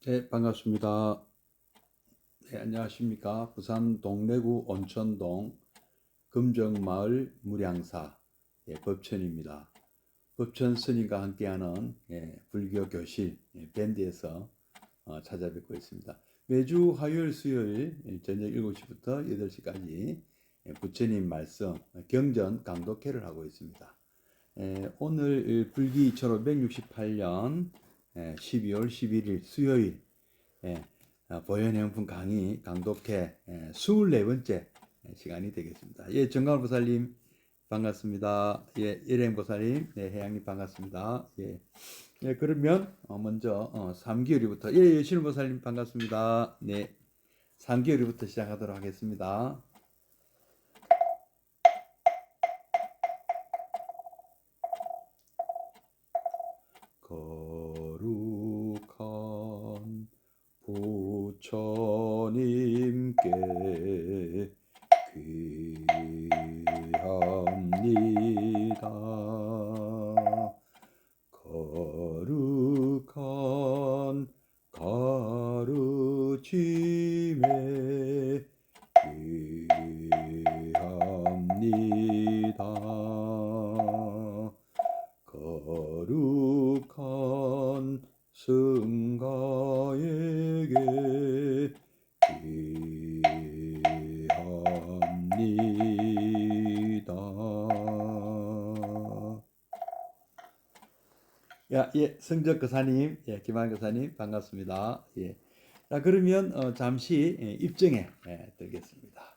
네, 반갑습니다. 네, 안녕하십니까. 부산 동래구 온천동 금정마을 무량사 법천입니다. 법천 스님과 함께하는 불교 교실 밴드에서 찾아뵙고 있습니다. 매주 화요일, 수요일 저녁 7시부터 8시까지 부처님 말씀 경전 강독회를 하고 있습니다. 오늘 불기 2568년 12월 11일 수요일 보현행품 강의 강독회 24번째 시간이 되겠습니다. 예, 정강보살님 반갑습니다. 예, 일행보살님, 네, 해양님 반갑습니다. 예, 예 그러면 먼저 3기요리부터 예, 신보살님 반갑습니다. 네, 3기요리부터 시작하도록 하겠습니다. 거룩한 부처님께 귀합니다. 거룩한 가르침에 귀합니다. 거룩한 승가에게 귀합니다. 야, 예, 성적 교사님, 예, 김한 교사님 반갑습니다. 예. 자, 그러면 잠시 입정에 들겠습니다.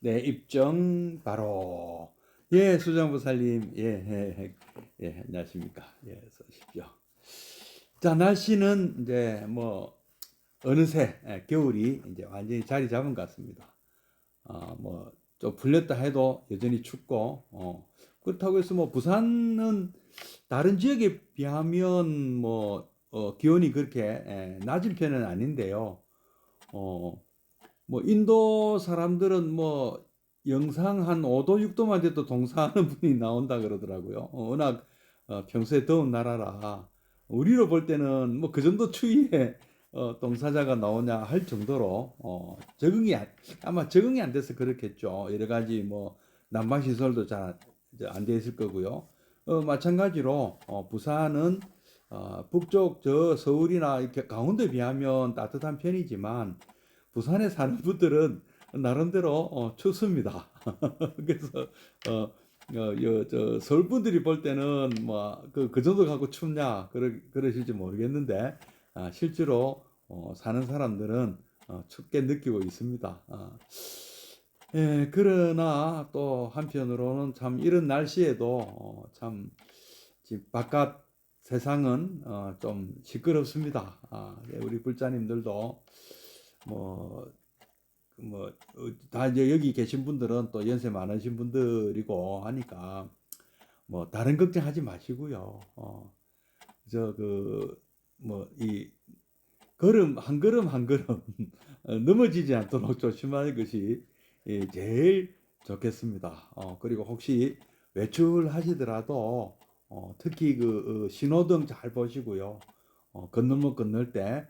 네, 입정 바로. 예, 수정부살님, 예, 예, 예, 안녕하십니까. 예, 서십시오. 자, 날씨는 이제 뭐 어느새 겨울이 이제 완전히 자리 잡은 것 같습니다. 뭐 좀 풀렸다 해도 여전히 춥고, 그렇다고 해서 뭐 부산은 다른 지역에 비하면 뭐 기온이 그렇게 낮은 편은 아닌데요. 어, 뭐 인도 사람들은 뭐 영상 한 5도 6도만 돼도 동사하는 분이 나온다 그러더라고요. 워낙 평소에 더운 나라라 우리로 볼 때는 뭐 그 정도 추위에 동사자가 나오냐 할 정도로 아마 적응이 안 돼서 그렇겠죠. 여러 가지 뭐 난방 시설도 잘 안 돼 있을 거고요. 마찬가지로 부산은 북쪽 저 서울이나 이렇게 강원도에 비하면 따뜻한 편이지만 부산에 사는 분들은 나름대로 춥습니다. 그래서 저 서울 분들이 볼 때는 뭐 그 정도 갖고 춥냐 그러실지 모르겠는데 실제로 사는 사람들은 춥게 느끼고 있습니다. 예, 그러나 또 한편으로는 참 이런 날씨에도 참 지금 바깥 세상은 좀 시끄럽습니다. 네, 우리 불자님들도 뭐, 다 이제 여기 계신 분들은 또 연세 많으신 분들이고 하니까 뭐 다른 걱정하지 마시고요. 저 뭐 이 걸음 한 걸음 한 걸음 넘어지지 않도록 조심하는 것이 제일 좋겠습니다. 그리고 혹시 외출하시더라도 특히 신호등 잘 보시고요. 건너면 건널 때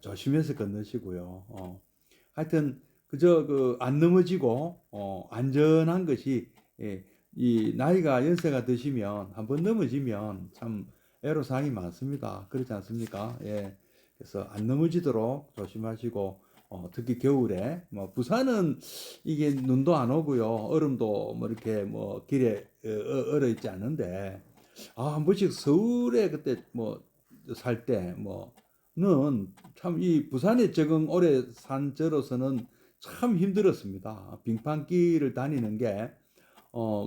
조심해서 건너시고요. 하여튼 그저 안 넘어지고 안전한 것이 이 나이가 연세가 드시면 한번 넘어지면 참 애로사항이 많습니다. 그렇지 않습니까? 예. 그래서 안 넘어지도록 조심하시고 특히 겨울에 뭐 부산은 이게 눈도 안 오고요. 얼음도 뭐 이렇게 뭐 길에 얼어 있지 않은데 한 번씩 서울에 그때 뭐 살 때 뭐는 참 이 부산에 적응 오래 산 저로서는 참 힘들었습니다. 빙판길을 다니는 게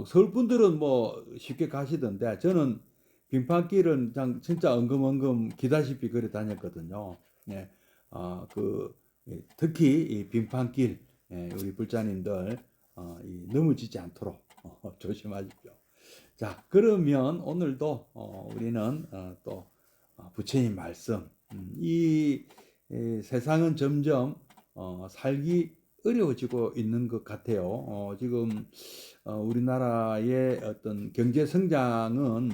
서울 분들은 뭐 쉽게 가시던데 저는 빙판길은 진짜 엉금엉금 기다시피 걸어 다녔거든요. 예, 특히 이 빙판길, 우리 불자님들 넘어지지 않도록 조심하십시오. 자, 그러면 오늘도 우리는 또 부처님 말씀, 세상은 점점 살기 어려워지고 있는 것 같아요. 지금 우리나라의 어떤 경제 성장은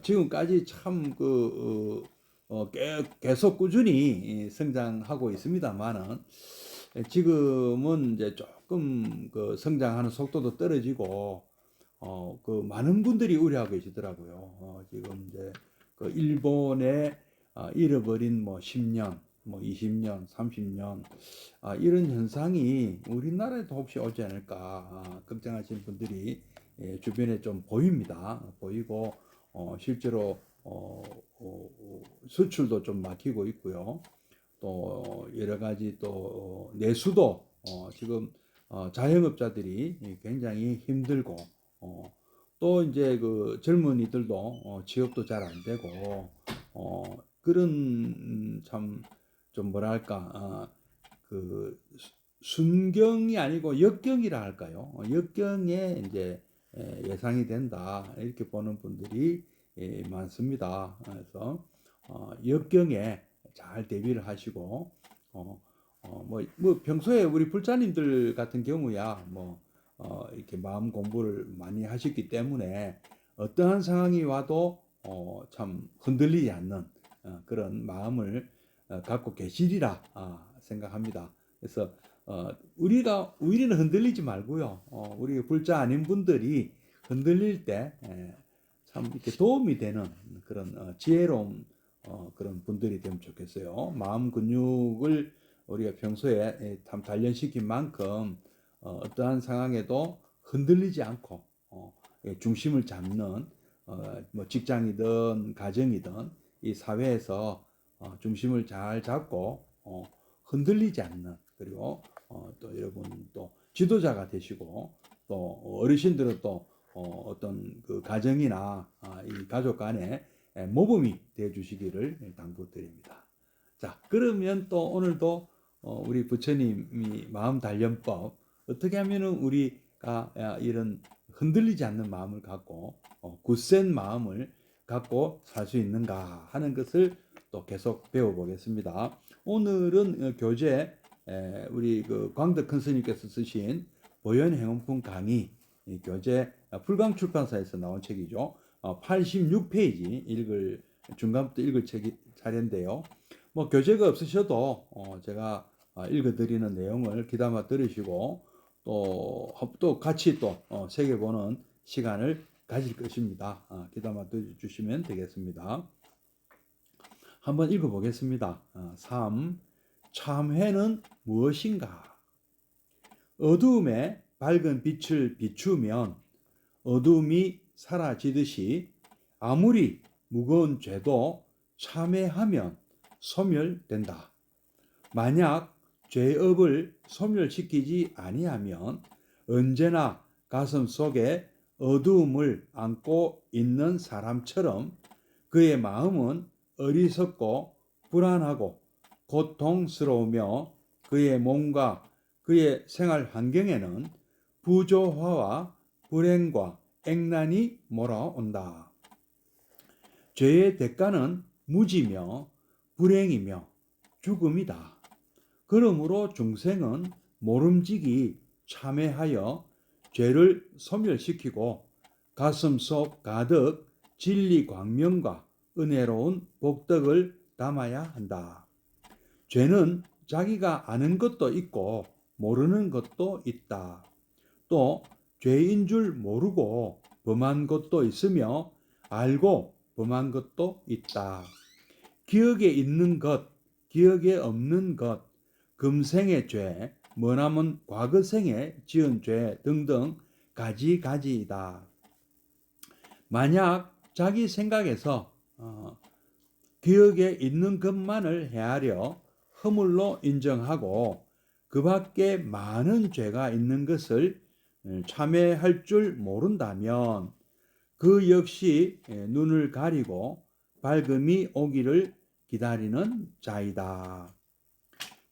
지금까지 참 계속 꾸준히 성장하고 있습니다만은 지금은 이제 조금 그 성장하는 속도도 떨어지고 그 많은 분들이 우려하고 계시더라고요. 지금 이제 그 일본의 잃어버린 뭐 10년, 뭐 20년, 30년 이런 현상이 우리나라에도 혹시 오지 않을까 걱정하시는 분들이 주변에 좀 보입니다. 보이고 실제로 수출도 좀 막히고 있고요. 또 여러 가지 또 내수도 지금 자영업자들이 굉장히 힘들고 또 이제 그 젊은이들도 취업도 잘 안 되고 그런 참 좀 뭐랄까 그 순경이 아니고 역경이라 할까요? 역경에 이제 예상이 된다 이렇게 보는 분들이 많습니다. 그래서 역경에 잘 대비를 하시고 뭐 평소에 우리 불자님들 같은 경우야 뭐 이렇게 마음 공부를 많이 하셨기 때문에 어떠한 상황이 와도 참 흔들리지 않는 그런 마음을 갖고 계시리라 생각합니다. 그래서 우리는 흔들리지 말고요. 우리 불자 아닌 분들이 흔들릴 때 참 이렇게 도움이 되는 그런 지혜로운 그런 분들이 되면 좋겠어요. 마음 근육을 우리가 평소에 참 단련시킨 만큼 어떠한 상황에도 흔들리지 않고 중심을 잡는 뭐 직장이든 가정이든 이 사회에서 중심을 잘 잡고 흔들리지 않는 그리고 또 여러분 또 지도자가 되시고 또 어르신들은 또 어떤 그 가정이나 이 가족 간에 모범이 되어 주시기를 당부드립니다. 자, 그러면 또 오늘도 우리 부처님이 마음 단련법 어떻게 하면은 우리가 이런 흔들리지 않는 마음을 갖고 굳센 마음을 갖고 살 수 있는가 하는 것을 또 계속 배워보겠습니다. 오늘은 교재 우리 그 광덕 큰 스님께서 쓰신 보현행원품 강의 교재 풀강 출판사에서 나온 책이죠. 86페이지 중간부터 읽을 차례인데요. 뭐 교재가 없으셔도 제가 읽어드리는 내용을 귀담아 들으시고 또 같이 또 새겨보는 시간을 가질 것입니다. 귀담아 들어주시면 되겠습니다. 한번 읽어보겠습니다. 3. 참회는 무엇인가? 어두움에 밝은 빛을 비추면 어두움이 사라지듯이 아무리 무거운 죄도 참회하면 소멸된다. 만약 죄업을 소멸시키지 아니하면 언제나 가슴 속에 어두움을 안고 있는 사람처럼 그의 마음은 어리석고 불안하고 고통스러우며 그의 몸과 그의 생활 환경에는 부조화와 불행과 액난이 몰아온다. 죄의 대가는 무지며 불행이며 죽음이다. 그러므로 중생은 모름지기 참회하여 죄를 소멸시키고 가슴속 가득 진리 광명과 은혜로운 복덕을 담아야 한다. 죄는 자기가 아는 것도 있고 모르는 것도 있다. 또 죄인 줄 모르고 범한 것도 있으며 알고 범한 것도 있다. 기억에 있는 것, 기억에 없는 것, 금생의 죄, 머나먼 과거생에 지은 죄 등등 가지가지이다. 만약 자기 생각에서 기억에 있는 것만을 헤아려 허물로 인정하고 그 밖에 많은 죄가 있는 것을 참회할 줄 모른다면 그 역시 눈을 가리고 밝음이 오기를 기다리는 자이다.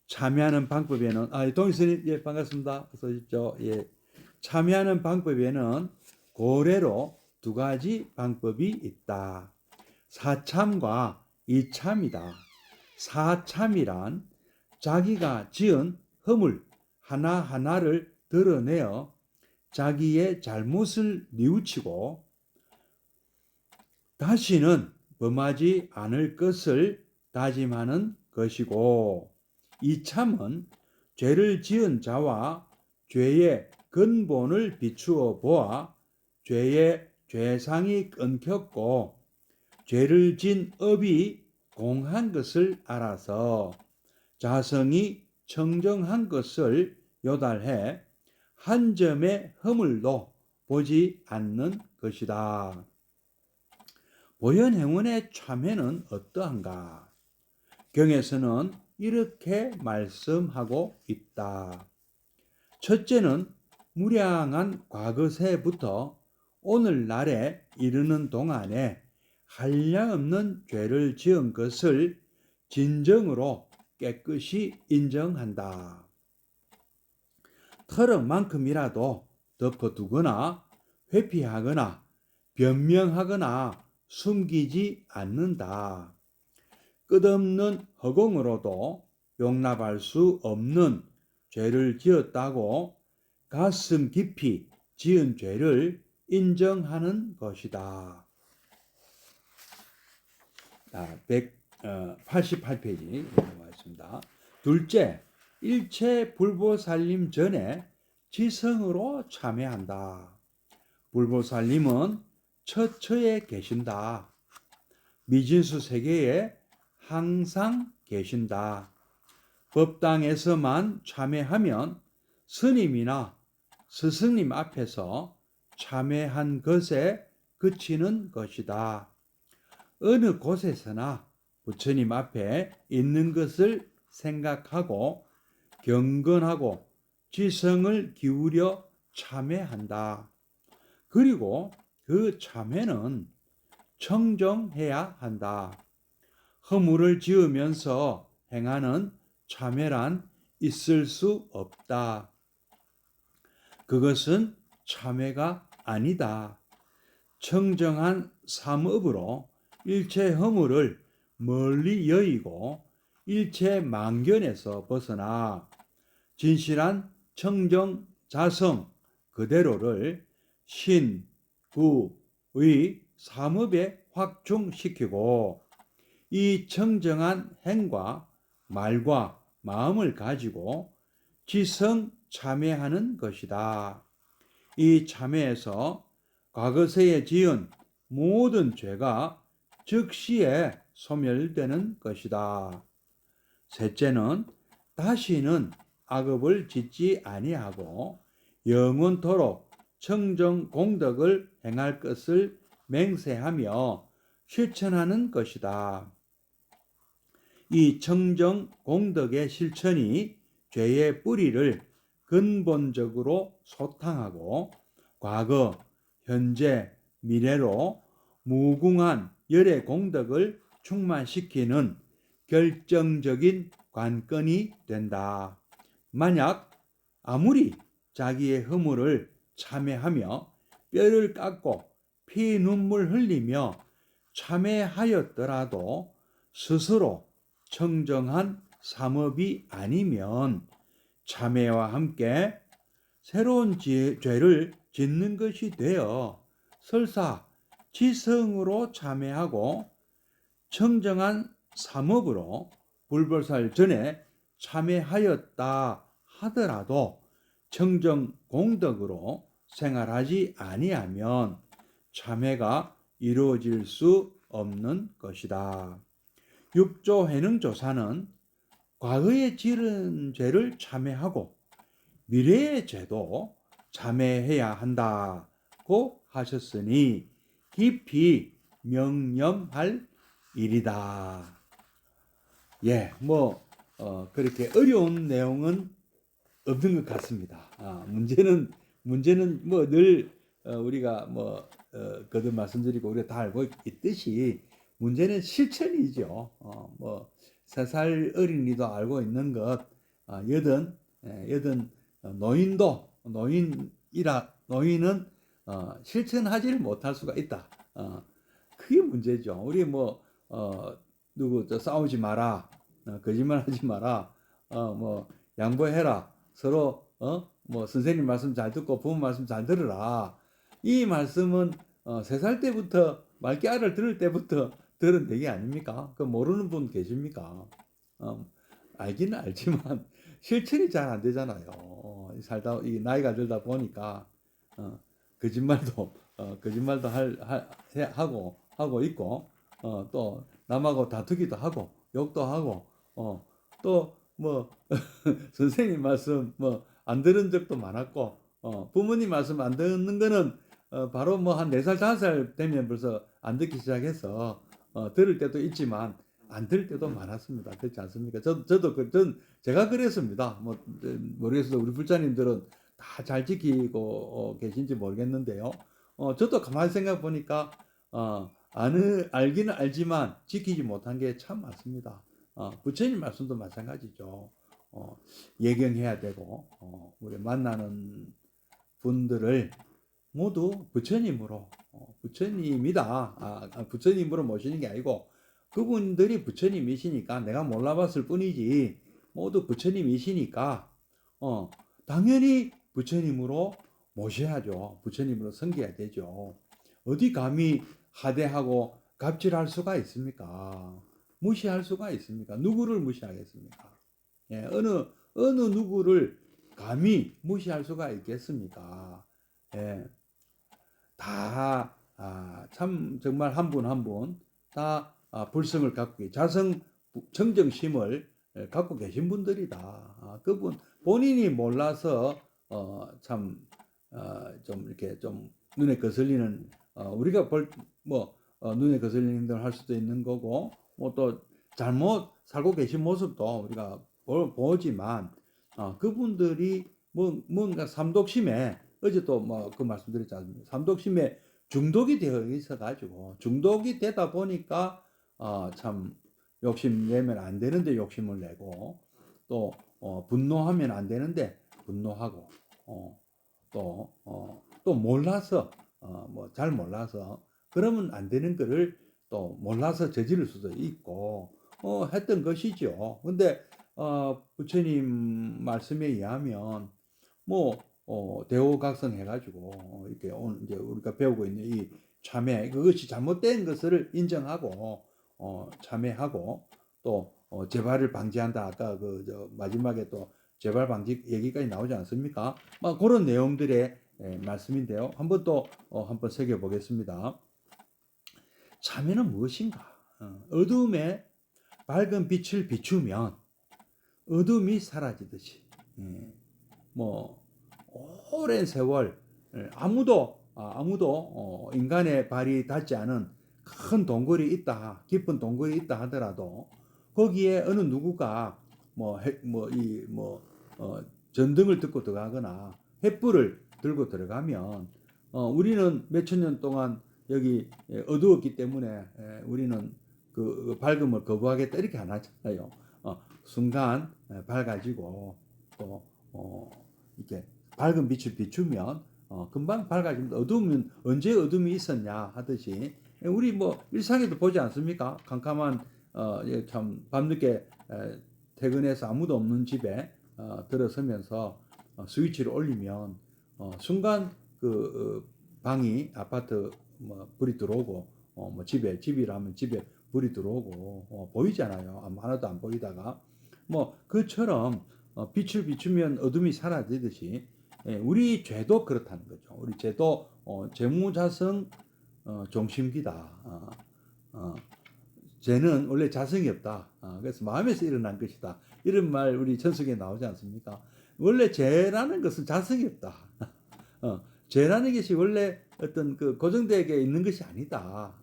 참여하는 방법에는 동희스님 예 반갑습니다. 어서 오십시오. 예. 참여하는 방법에는 고래로 두 가지 방법이 있다. 사참과 이참이다. 사참이란 자기가 지은 허물 하나하나를 드러내어 자기의 잘못을 뉘우치고 다시는 범하지 않을 것을 다짐하는 것이고, 이참은 죄를 지은 자와 죄의 근본을 비추어 보아 죄의 죄상이 끊겼고 죄를 진 업이 공한 것을 알아서 자성이 청정한 것을 요달해 한 점의 허물도 보지 않는 것이다. 보현행원의 참회는 어떠한가? 경에서는 이렇게 말씀하고 있다. 첫째는 무량한 과거세부터 오늘날에 이르는 동안에 한량없는 죄를 지은 것을 진정으로 깨끗이 인정한다. 털어만큼이라도 덮어두거나 회피하거나 변명하거나 숨기지 않는다. 끝없는 허공으로도 용납할 수 없는 죄를 지었다고 가슴 깊이 지은 죄를 인정하는 것이다. 188페이지 넘어가겠습니다. 둘째, 일체 불보살님 전에 지성으로 참회한다. 불보살님은 처처에 계신다. 미진수 세계에 항상 계신다. 법당에서만 참회하면 스님이나 스승님 앞에서 참회한 것에 그치는 것이다. 어느 곳에서나 부처님 앞에 있는 것을 생각하고 경건하고 지성을 기울여 참회한다. 그리고 그 참회는 청정해야 한다. 허물을 지으면서 행하는 참회란 있을 수 없다. 그것은 참회가 아니다. 청정한 삼업으로 일체 허물을 멀리 여의고 일체 망견에서 벗어나 진실한 청정 자성 그대로를 신, 구, 의, 삼업에 확충시키고 이 청정한 행과 말과 마음을 가지고 지성 참회하는 것이다. 이 참회에서 과거세에 지은 모든 죄가 즉시에 소멸되는 것이다. 셋째는 다시는 악업을 짓지 아니하고 영원토록 청정 공덕을 행할 것을 맹세하며 실천하는 것이다. 이 청정 공덕의 실천이 죄의 뿌리를 근본적으로 소탕하고 과거, 현재, 미래로 무궁한 열의 공덕을 충만시키는 결정적인 관건이 된다. 만약 아무리 자기의 허물을 참회하며 뼈를 깎고 피 눈물 흘리며 참회하였더라도 스스로 청정한 삼업이 아니면 참회와 함께 새로운 죄를 짓는 것이 되어 설사 지성으로 참회하고 청정한 삼업으로 불보살 전에 참회하였다 하더라도 청정 공덕으로 생활하지 아니하면 참회가 이루어질 수 없는 것이다. 육조 회능조사는 과거에 지은 죄를 참회하고 미래의 죄도 참회해야 한다고 하셨으니 깊이 명념할 일이다. 예, 그렇게 어려운 내용은 없는 것 같습니다. 문제는 늘 우리가 거듭 말씀드리고 우리가 다 알고 있듯이 문제는 실천이죠. 뭐 3살 어린이도 알고 있는 것, 여든 노인은 실천하지를 못할 수가 있다. 그게 문제죠. 우리 누구 싸우지 마라, 거짓말하지 마라, 뭐 양보해라, 서로 뭐 선생님 말씀 잘 듣고 부모 말씀 잘 들으라. 이 말씀은 3살 때부터 말귀알을 들을 때부터 들은 얘기 아닙니까? 그 모르는 분 계십니까? 알기는 알지만 실천이 잘 안 되잖아요. 살다 이 나이가 들다 보니까 거짓말도 하고 있고, 또 남하고 다투기도 하고 욕도 하고, 또 뭐 선생님 말씀 뭐 안 들은 적도 많았고, 부모님 말씀 안 듣는 거는 바로 뭐 한 4살 5살 되면 벌써 안 듣기 시작해서 들을 때도 있지만 안 들을 때도 많았습니다. 그렇지 않습니까? 전 제가 그랬습니다. 뭐 모르겠어요. 우리 불자님들은 다 잘 지키고 계신지 모르겠는데요. 저도 가만히 생각 보니까 알기는 알지만 지키지 못한 게 참 많습니다. 부처님 말씀도 마찬가지죠. 예경해야 되고, 우리 만나는 분들을 모두 부처님으로, 부처님이다. 부처님으로 모시는 게 아니고 그분들이 부처님이시니까 내가 몰라봤을 뿐이지 모두 부처님이시니까 당연히 부처님으로 모셔야죠. 부처님으로 섬겨야 되죠. 어디 감히 하대하고 갑질할 수가 있습니까? 무시할 수가 있습니까? 누구를 무시하겠습니까? 예, 어느 누구를 감히 무시할 수가 있겠습니까? 예, 다 참 정말 한 분 한 분 다 불성을 갖고 정정심을 갖고 계신 분들이다. 그분 본인이 몰라서 참 좀 이렇게 좀 눈에 거슬리는 우리가 눈에 거슬리는 행동을 할 수도 있는 거고, 뭐 또 잘못 살고 계신 모습도 우리가 보지만 그분들이 뭔가 삼독심에, 어제 또 뭐 그 말씀드렸지 않습니까? 삼독심에 중독이 되어 있어 가지고, 중독이 되다 보니까 참 욕심 내면 안 되는데 욕심을 내고, 또 분노하면 안 되는데 분노하고, 또 몰라서 잘 몰라서 그러면 안 되는 거를 또 몰라서 저지를 수도 있고 했던 것이죠. 근데 부처님 말씀에 의하면 대오각성 해가지고 이렇게 오늘 이제 우리가 배우고 있는 이 참회, 그것이 잘못된 것을 인정하고 참회하고, 또 재발을 방지한다. 아까 마지막에 또 재발 방지 얘기까지 나오지 않습니까? 그런 내용들의 말씀인데요. 한번 새겨보겠습니다. 참회는 무엇인가? 어둠에 밝은 빛을 비추면 어둠이 사라지듯이, 오랜 세월 아무도 인간의 발이 닿지 않은 큰 동굴이 있다, 깊은 동굴이 있다 하더라도 거기에 어느 누구가 전등을 듣고 들어가거나 횃불을 들고 들어가면 우리는 몇천 년 동안 여기 어두웠기 때문에 우리는 그 밝음을 거부하겠다 이렇게 안 하잖아요. 순간 밝아지고, 또 이렇게 밝은 빛을 비추면 금방 밝아집니다. 어두우면 언제 어둠이 있었냐 하듯이 우리 일상에도 보지 않습니까? 캄캄한 참 밤늦게 퇴근해서 아무도 없는 집에 들어서면서 스위치를 올리면 순간 방이 아파트 불이 들어오고, 집이라면 집에 불이 들어오고 보이잖아요. 하나도 안 보이다가 그처럼 빛을 비추면 어둠이 사라지듯이 우리 죄도 그렇다는 거죠. 우리 죄도 재무자성 종심기다. 죄는 원래 자성이 없다. 그래서 마음에서 일어난 것이다. 이런 말 우리 전석에 나오지 않습니까? 원래 죄라는 것은 자성이 없다. 죄라는 것이 원래 어떤 고정되게 있는 것이 아니다.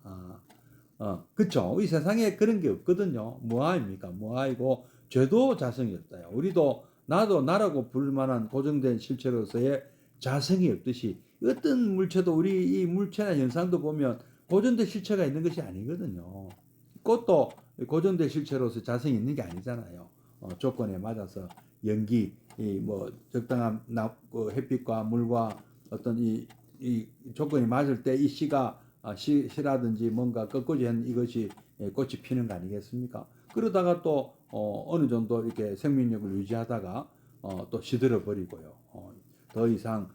그쵸? 이 세상에 그런 게 없거든요. 무아입니까? 무아이고 죄도 자성이 없다요. 우리도 나도 나라고 부를 만한 고정된 실체로서의 자성이 없듯이 어떤 물체도 우리 이 물체나 현상도 보면 고정된 실체가 있는 것이 아니거든요. 꽃도 고정된 실체로서 자성이 있는 게 아니잖아요. 조건에 맞아서 연기, 뭐 적당한 햇빛과 물과 어떤 이 조건이 맞을 때 이 씨가 씨라든지 뭔가 꺾어지 한 이것이 꽃이 피는 거 아니겠습니까? 그러다가 또 어느 정도 이렇게 생명력을 유지하다가 또 시들어 버리고요. 더 이상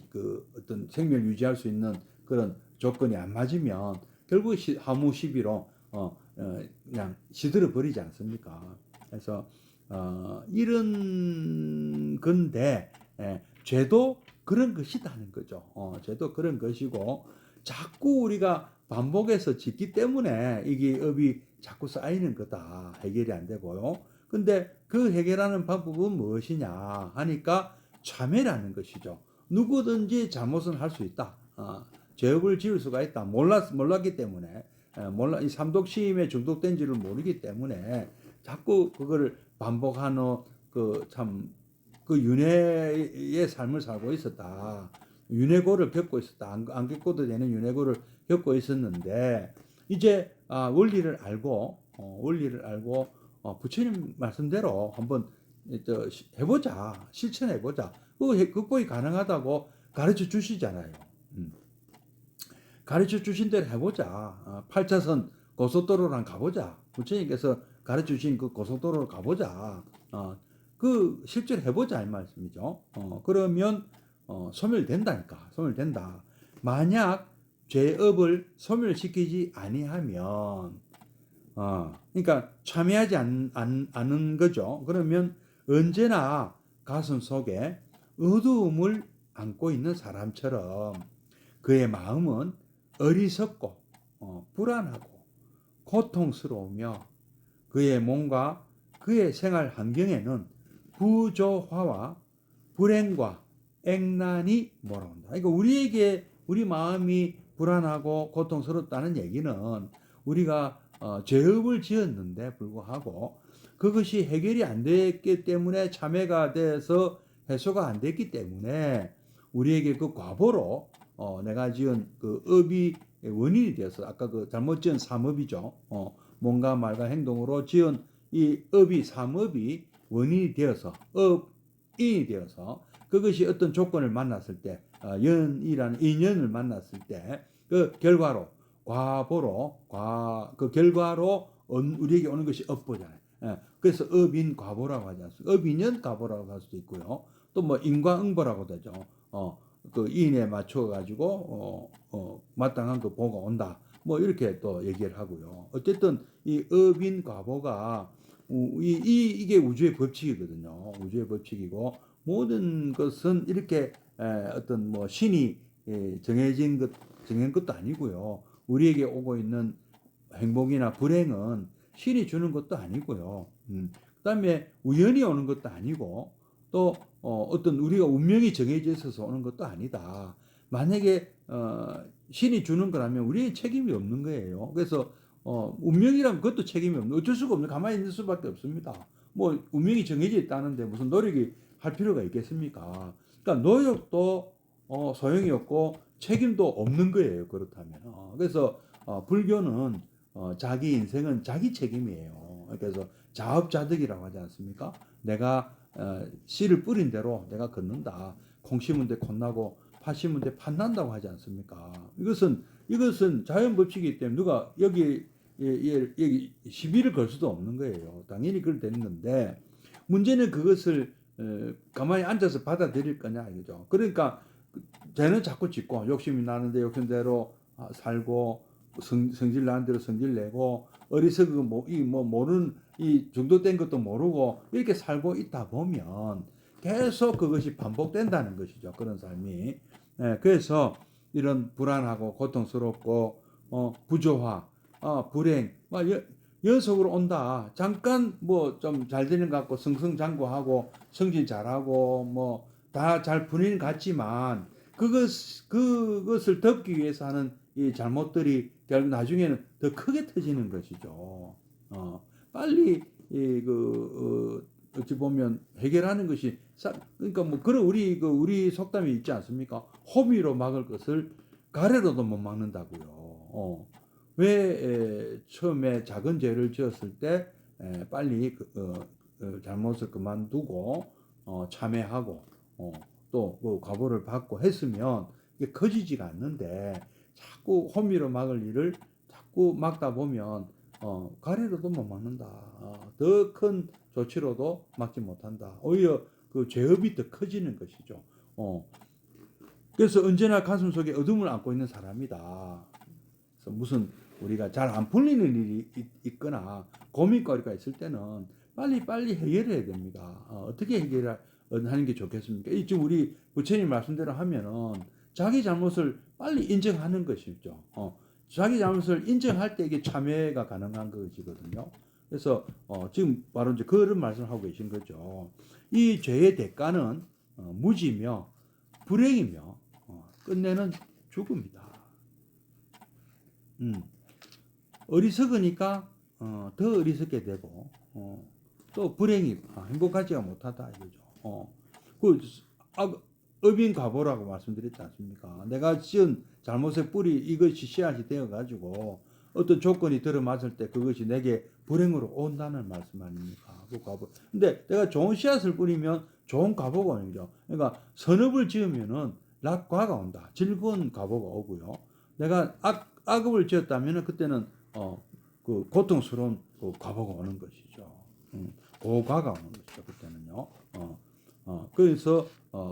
그 어떤 생명을 유지할 수 있는 그런 조건이 안 맞으면 결국 하무 시비로 그냥 시들어 버리지 않습니까? 그래서 이런 건데 죄도 그런 것이다는 거죠. 죄도 그런 것이고 자꾸 우리가 반복해서 짓기 때문에 이게 업이 자꾸 쌓이는 거다. 해결이 안 되고요. 근데 그 해결하는 방법은 무엇이냐 하니까 참회라는 것이죠. 누구든지 잘못은 할 수 있다. 죄업을 지을 수가 있다. 몰랐기 때문에 이 삼독심에 중독된 지를 모르기 때문에 자꾸 그거를 반복하는 그 윤회의 삶을 살고 있었다. 윤회고를 겪고 있었다. 안 겪고도 되는 윤회고를 겪고 있었는데 이제 원리를 알고 부처님 말씀대로 한번 해보자. 실천해보자. 극복이 가능하다고 가르쳐 주시잖아요. 가르쳐 주신 대로 해보자. 8차선 고속도로랑 가보자. 부처님께서 가르쳐 주신 그 고속도로로 가보자. 그 실제로 해보자 이 말씀이죠. 그러면 소멸된다니까. 소멸된다. 만약 죄업을 소멸시키지 아니하면 그러니까 참여하지 않는 거죠. 그러면 언제나 가슴 속에 어두움을 안고 있는 사람처럼 그의 마음은 어리석고 불안하고 고통스러우며 그의 몸과 그의 생활 환경에는 부조화와 불행과 액난이 몰아온다. 그러니까 우리에게 우리 마음이 불안하고 고통스럽다는 얘기는 우리가 죄업을 지었는데 불구하고 그것이 해결이 안 됐기 때문에 참회가 돼서 해소가 안 됐기 때문에 우리에게 그 과보로 내가 지은 그 업이 원인이 되어서 아까 그 잘못 지은 삼업이죠. 뭔가 말과 행동으로 지은 이 업이 삼업이 원인이 되어서 업인이 되어서 그것이 어떤 조건을 만났을 때 연이라는 인연을 만났을 때 그 결과로 과보로 그 결과로 우리에게 오는 것이 업보잖아요. 그래서 업인 과보라고 하지 않습니까? 업인연 과보라고 할 수도 있고요. 또 뭐 인과응보라고 되죠. 그 인에 맞춰 가지고 마땅한 그 보가 온다. 뭐 이렇게 또 얘기를 하고요. 어쨌든 이 업인 과보가 이게 우주의 법칙이거든요. 우주의 법칙이고 모든 것은 이렇게 어떤 뭐 신이 정한 것도 아니고요. 우리에게 오고 있는 행복이나 불행은 신이 주는 것도 아니고요. 그다음에 우연히 오는 것도 아니고 또 어떤 우리가 운명이 정해져 있어서 오는 것도 아니다. 만약에 신이 주는 거라면 우리의 책임이 없는 거예요. 그래서 운명이란 것도 책임이 없는, 어쩔 수가 없는, 가만히 있는 수밖에 없습니다. 뭐 운명이 정해져 있다는데 무슨 노력이 할 필요가 있겠습니까? 그러니까 노력도 소용이 없고 책임도 없는 거예요. 그렇다면 그래서 불교는 자기 인생은 자기 책임이에요. 그래서 자업자득이라고 하지 않습니까? 내가 씨를 뿌린 대로 내가 걷는다. 콩 심은 데 콩나고 팥 심은 데 팥 난다고 하지 않습니까? 이것은 자연 법칙이기 때문에 누가 여기 시비를 걸 수도 없는 거예요. 당연히 그럴 되는 건데 문제는 그것을 가만히 앉아서 받아들일 거냐 이거죠. 그러니까 죄는 자꾸 짓고 욕심이 나는데 욕심대로 살고 성질 나는 대로 성질 내고 어리석은 뭐 모르는 이 중독된 것도 모르고 이렇게 살고 있다 보면 계속 그것이 반복된다는 것이죠. 그런 삶이. 그래서 이런 불안하고 고통스럽고 부조화, 불행, 연속으로 온다. 잠깐 뭐 좀 잘 되는 것 같고 승승장구하고 성질 잘하고 뭐 다 잘 풀리는 것 같지만 그것을 덮기 위해서 하는 이 잘못들이 결국 나중에는 더 크게 터지는 것이죠. 빨리 어찌 보면 해결하는 것이 그러니까 뭐 그런 우리 속담이 있지 않습니까? 호미로 막을 것을 가래로도 못 막는다고요. 왜 처음에 작은 죄를 지었을 때 빨리 잘못을 그만두고 참회하고 또 그 과보를 받고 했으면 이게 커지지가 않는데 자꾸 호미로 막을 일을 자꾸 막다 보면 가래로도 못 막는다. 더 큰 조치로도 막지 못한다. 오히려 그 죄업이 더 커지는 것이죠. 그래서 언제나 가슴 속에 어둠을 안고 있는 사람이다. 그래서 무슨 우리가 잘 안 풀리는 일이 있거나 고민거리가 있을 때는 빨리 해결해야 됩니다. 어떻게 해결하는 게 좋겠습니까? 지금 우리 부처님 말씀대로 하면은 자기 잘못을 빨리 인정하는 것이죠. 자기 잘못을 인정할 때 이게 참회가 가능한 것이거든요. 그래서 지금 바로 이제 그런 말씀을 하고 계신 거죠. 이 죄의 대가는 무지며 불행이며 끝내는 죽음이다. 어리석으니까 더 어리석게 되고 또 불행이 행복하지가 못하다 이거죠. 그 업인 과보라고 말씀드렸지 않습니까? 내가 지은 잘못의 뿌리 이것이 씨앗이 되어 가지고 어떤 조건이 들어맞을 때 그것이 내게 불행으로 온다는 말씀 아닙니까? 그 과보. 근데 내가 좋은 씨앗을 뿌리면 좋은 과보가 오는 거죠. 그러니까 선업을 지으면은 낙과가 온다. 즐거운 과보가 오고요. 내가 악업을 지었다면 그때는 그 고통스러운 그 과보가 오는 것이죠. 고과가 오는 것이죠. 그때는요. 그래서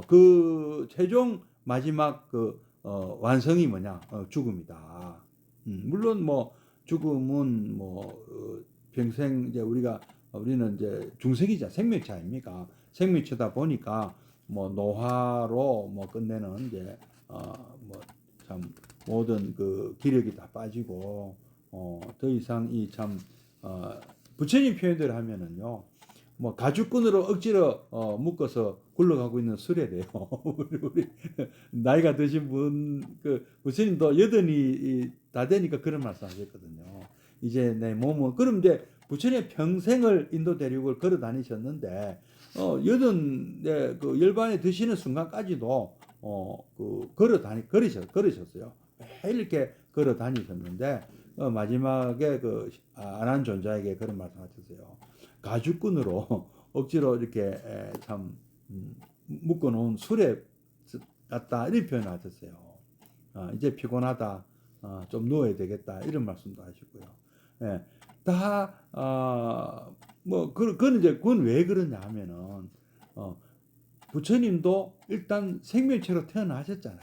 그 최종 마지막 그 완성이 뭐냐? 죽음이다. 물론 뭐 죽음은 뭐 평생 이제 우리는 이제 중생이자 생명체 아닙니까? 생명체다 보니까 뭐 노화로 뭐 끝내는 이제 뭐 참 모든 그 기력이 다 빠지고 더 이상 이 참 부처님 표현대로 하면은요. 뭐 가죽끈으로 억지로 묶어서 굴러가고 있는 수레래요. 우리 나이가 드신 그 부처님도 여든이 다 되니까 그런 말씀하셨거든요. 이제 내 몸은 그럼 이제 부처님 평생을 인도 대륙을 걸어 다니셨는데 그 열반에 드시는 순간까지도 그 걸으셨어요. 매일 이렇게 걸어 다니셨는데 마지막에 그 아난존자에게 그런 말씀하셨어요. 가죽끈으로 억지로 이렇게 참 묶어놓은 수레 같다 이런 표현을 하셨어요. 이제 피곤하다, 좀 누워야 되겠다 이런 말씀도 하시고요. 예, 그건 왜 그러냐 하면은 부처님도 일단 생명체로 태어나셨잖아요.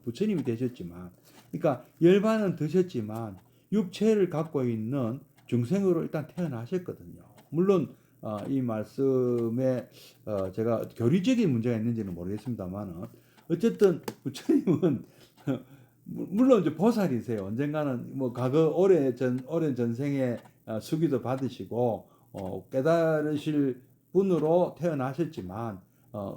부처님이 되셨지만, 그러니까 열반은 드셨지만 육체를 갖고 있는 중생으로 일단 태어나셨거든요. 물론 이 말씀에 제가 교리적인 문제가 있는지는 모르겠습니다만은 어쨌든 부처님은 물론 이제 보살이세요. 언젠가는 뭐 오랜 전생에 수기도 받으시고 깨달으실 분으로 태어나셨지만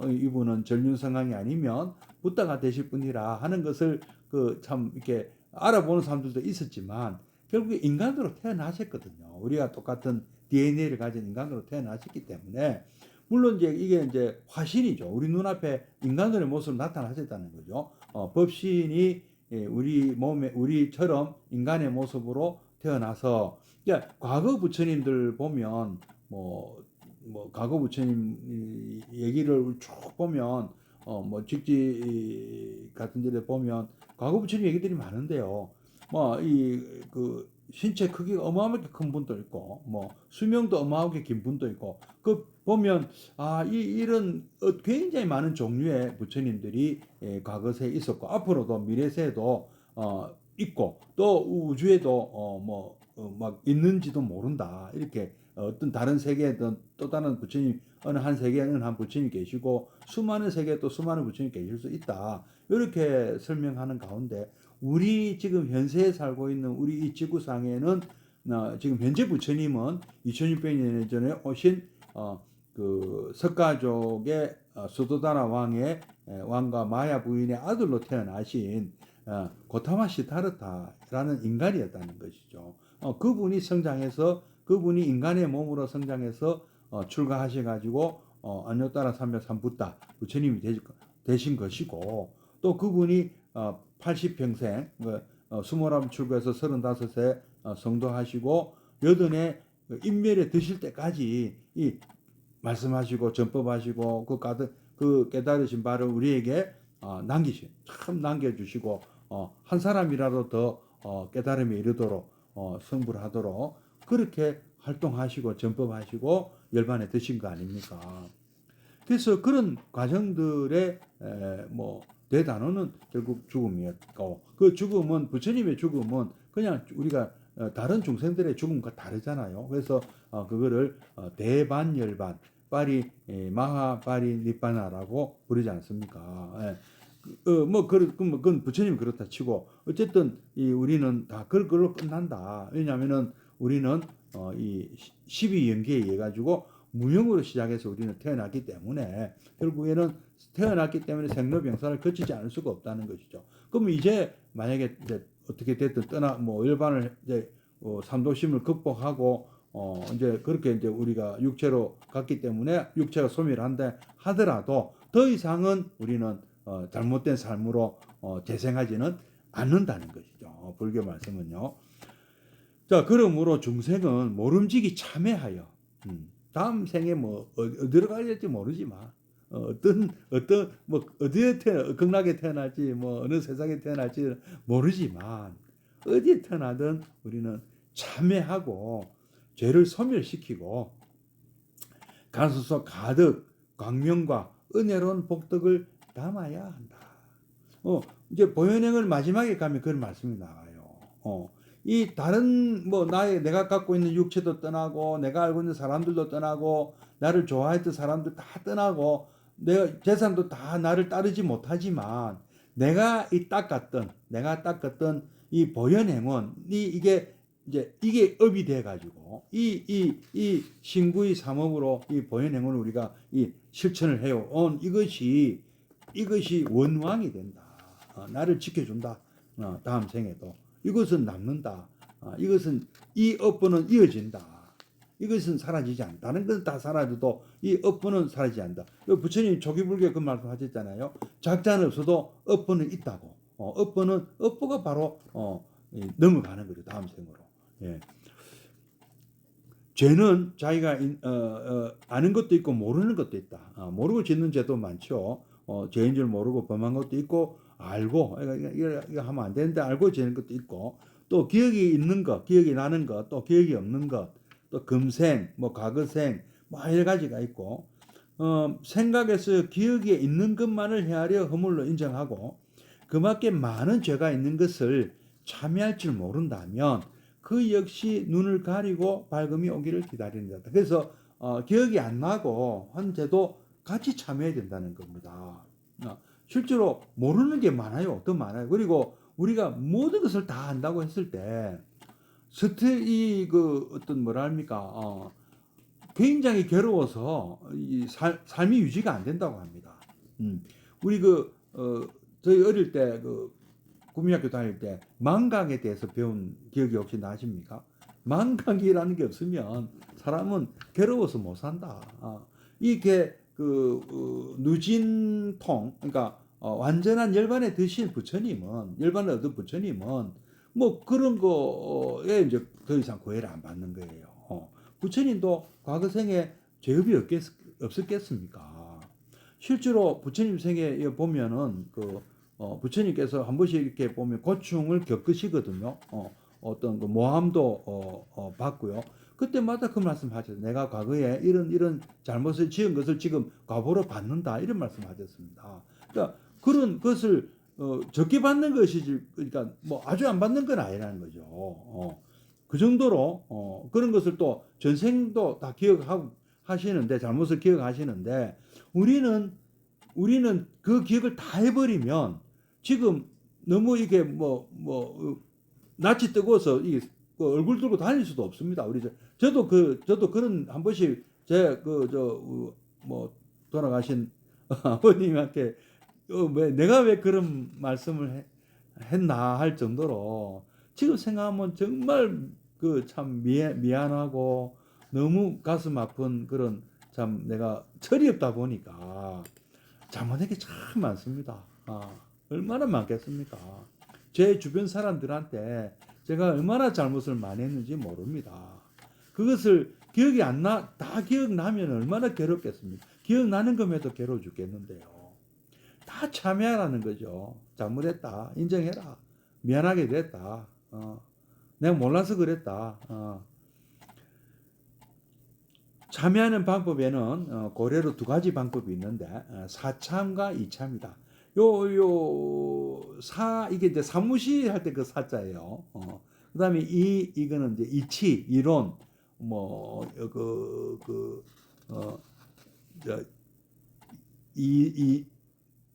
이분은 전륜성왕이 아니면 부다가 되실 분이라 하는 것을 그 참 이렇게 알아보는 사람들도 있었지만 결국에 인간으로 태어나셨거든요. 우리가 똑같은 DNA를 가진 인간으로 태어나셨기 때문에 물론 이게 이제 화신이죠. 우리 눈앞에 인간의 모습으로 나타나셨다는 거죠. 법신이 우리처럼 인간의 모습으로 태어나서 과거 부처님들 보면 뭐 과거 부처님 얘기를 쭉 보면 뭐 직지 같은 데를 보면 과거 부처님 얘기들이 많은데요. 뭐 그 신체 크기가 어마어마하게 큰 분도 있고 뭐 수명도 어마어마하게 긴 분도 있고 그 보면 이런 굉장히 많은 종류의 부처님들이 과거세에 있었고 앞으로도 미래세에도 있고 또 우주에도 막 있는지도 모른다. 이렇게 어떤 다른 세계에든 또 다른 부처님 어느 한 세계에는 한 부처님 계시고 수많은 세계에 또 수많은 부처님 계실 수 있다. 이렇게 설명하는 가운데 우리 지금 현세에 살고 있는 우리 이 지구상에는 지금 현재 부처님은 2600년 전에 오신 그 석가족의 수도다나 왕과 마야 부인의 아들로 태어나신 고타마 시타르타라는 인간이었다는 것이죠. 그분이 인간의 몸으로 성장해서 출가하셔가지고 안뇨따라 303부다 부처님이 되신 것이고, 또 그분이 80평생 수모람 출가해서 35세 성도하시고 여든에 인멸에 드실 때까지 이 말씀하시고 전법하시고 그 깨달으신 바를 우리에게 참 남겨주시고 한 사람이라도 더 깨달음에 이르도록 성불 하도록 그렇게 활동하시고 전법하시고 열반에 드신 거 아닙니까? 그래서 그런 과정들의 대단원은 결국 죽음이었고, 그 죽음은 부처님의 죽음은 그냥 우리가 다른 중생들의 죽음과 다르잖아요. 그래서 그거를 대반열반 마하 파리 니빠나라고 부르지 않습니까? 그건 부처님 그렇다 치고, 어쨌든 우리는 다 그걸로 끝난다. 왜냐하면은 우리는 이 12연계에 의해 가지고 무형으로 시작해서 우리는 태어났기 때문에 결국에는 태어났기 때문에 생로병사를 거치지 않을 수가 없다는 것이죠. 그럼 이제 만약에 이제 어떻게 됐든 열반을 이제 삼도심을 극복하고 이제 그렇게 이제 우리가 육체로 갔기 때문에 육체가 소멸한다 하더라도 더 이상은 우리는 잘못된 삶으로 재생하지는 않는다는 것이죠. 불교 말씀은요. 자, 그러므로 중생은 모름지기 참회하여 다음 생에 어디로 갈지 모르지만 어디에 극락에 태어날지 어느 세상에 태어날지 모르지만 어디에 태어나든 우리는 참회하고 죄를 소멸시키고 가슴속 가득 광명과 은혜로운 복덕을 담아야 한다. 이제 보현행을 마지막에 가면 그런 말씀이 나와요. 이 다른 내가 갖고 있는 육체도 떠나고 내가 알고 있는 사람들도 떠나고 나를 좋아했던 사람들 다 떠나고 내 재산도 다 나를 따르지 못하지만 내가 닦았던 이 보현행은 이게 업이 돼 가지고 이 신구의 삼업으로 이 보현행을 우리가 이 실천을 해요. 이것이 원왕이 된다. 나를 지켜준다. 다음 생에도 이것은 남는다. 이것은 이 업보는 이어진다. 이것은 사라지지 않다. 다른 건 다 사라져도 이 업보는 사라지지 않는다. 부처님 조기불교 그 말씀하셨잖아요. 작자는 없어도 업보는 있다고. 업보가 바로 넘어가는 거죠. 다음 생으로. 예. 죄는 자기가 아는 것도 있고 모르는 것도 있다. 모르고 짓는 죄도 많죠. 죄인 줄 모르고 범한 것도 있고 알고 이거 하면 안 되는데 알고 지는 것도 있고, 또 기억이 있는 것, 기억이 나는 것, 또 기억이 없는 것, 또 금생, 과거생, 여러 가지가 있고, 생각에서 기억에 있는 것만을 헤아려 허물로 인정하고 그밖에 많은 죄가 있는 것을 참여할 줄 모른다면 그 역시 눈을 가리고 밝음이 오기를 기다리는 거다. 그래서 기억이 안 나고 한 죄도 같이 참여해야 된다는 겁니다. 실제로 모르는 게 많아요. 더 많아요. 그리고 우리가 모든 것을 다 안다고 했을 때 굉장히 괴로워서 이 삶이 유지가 안 된다고 합니다. 우리 저희 어릴 때 구미학교 다닐 때 망각에 대해서 배운 기억이 혹시 나십니까? 망각이라는 게 없으면 사람은 괴로워서 못 산다. 이게 누진통, 그러니까 완전한 열반에 드신 열반을 얻은 부처님은 그런 거에 이제 더 이상 고해를 안 받는 거예요. 부처님도 과거 생에 죄업이 없었겠습니까? 실제로 부처님 생에 보면은 부처님께서 한 번씩 이렇게 보면 고충을 겪으시거든요. 어떤 모함도 받고요. 그때마다 그 말씀하셨어요. 내가 과거에 이런 잘못을 지은 것을 지금 과보로 받는다. 이런 말씀하셨습니다. 그러니까 그런 것을 적게 받는 것이지, 그러니까 아주 안 받는 건 아니라는 거죠. 그 정도로 그런 것을 또 전생도 다 기억하시는데, 잘못을 기억하시는데, 우리는 그 기억을 다 해버리면 지금 너무 이게 낯이 뜨거워서 얼굴 들고 다닐 수도 없습니다. 저도 그런 한 번씩 돌아가신 아버님한테 내가 왜 그런 말씀을 했나 할 정도로 지금 생각하면 정말 참 미안하고 너무 가슴 아픈 그런 참 내가 철이 없다 보니까 잘못한 게 참 많습니다. 얼마나 많겠습니까? 제 주변 사람들한테 제가 얼마나 잘못을 많이 했는지 모릅니다. 그것을 다 기억나면 얼마나 괴롭겠습니까? 기억나는 것에도 괴로워 죽겠는데요. 다 참여하라는 거죠. 잘못했다. 인정해라. 미안하게 됐다. 내가 몰라서 그랬다. 참여하는 방법에는 고래로 두 가지 방법이 있는데 사참과 이참이다. 이게 이제 사무실 할 때 그 사자예요. 그다음에 이거는 이제 이치 이론